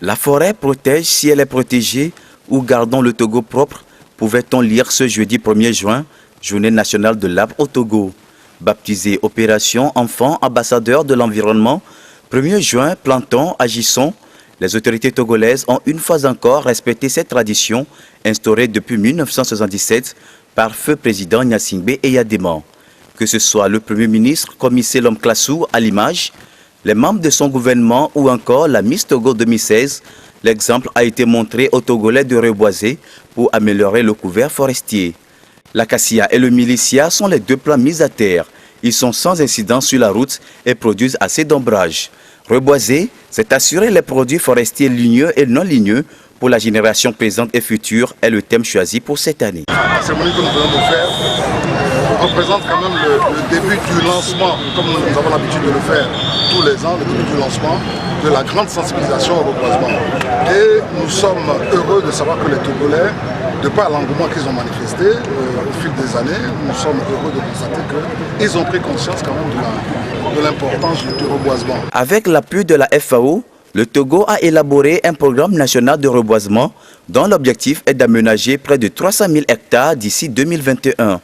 La forêt protège si elle est protégée ou gardons le Togo propre, pouvait-on lire ce jeudi 1er juin, journée nationale de l'arbre au Togo. Baptisée Opération Enfants ambassadeurs de l'environnement, 1er juin, plantons, agissons. Les autorités togolaises ont une fois encore respecté cette tradition instaurée depuis 1977 par feu président Gnassingbé Eyadema. Que ce soit le Premier ministre Kommissé Lom Klassou à l'image, les membres de son gouvernement ou encore la Miss Togo 2016, l'exemple a été montré aux Togolais de reboiser pour améliorer le couvert forestier. L'acacia et le milicia sont les deux plans mis à terre. Ils sont sans incident sur la route et produisent assez d'ombrage. Reboiser, c'est assurer les produits forestiers ligneux et non ligneux pour la génération présente et future est le thème choisi pour cette année. La cérémonie que nous venons de faire représente quand même le début du lancement, comme nous avons l'habitude de le faire tous les ans, le début du lancement de la grande sensibilisation au reboisement. Et nous sommes heureux de savoir que les Togolais, de par l'engouement qu'ils ont manifesté au fil des années, nous sommes heureux de constater qu'ils ont pris conscience quand même de l'importance du reboisement. Avec l'appui de la FAO, le Togo a élaboré un programme national de reboisement dont l'objectif est d'aménager près de 300 000 hectares d'ici 2021.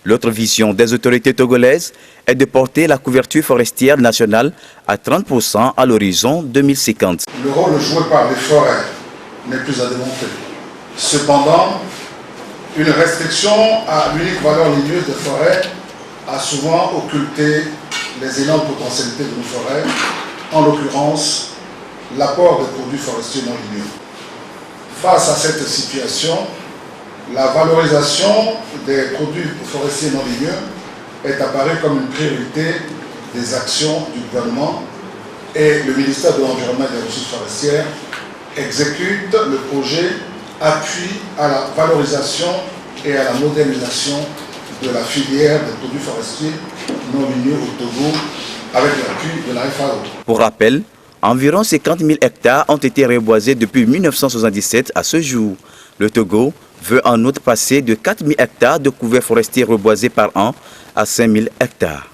L'autre vision des autorités togolaises est de porter la couverture forestière nationale à 30% à l'horizon 2050. Le rôle joué par les forêts n'est plus à démontrer. Cependant, une restriction à l'unique valeur ligneuse des forêts a souvent occulté les énormes potentialités de nos forêts, en l'occurrence l'apport des produits forestiers non ligneux. Face à cette situation, la valorisation des produits forestiers non ligneux est apparue comme une priorité des actions du gouvernement et le ministère de l'Environnement et des Ressources forestières exécute le projet appui à la valorisation et à la modernisation de la filière des produits forestiers non ligneux au Togo avec l'appui de la FAO. Pour rappel, environ 50 000 hectares ont été reboisés depuis 1977 à ce jour. Le Togo veut en outre passer de 4 000 hectares de couverts forestiers reboisés par an à 5 000 hectares.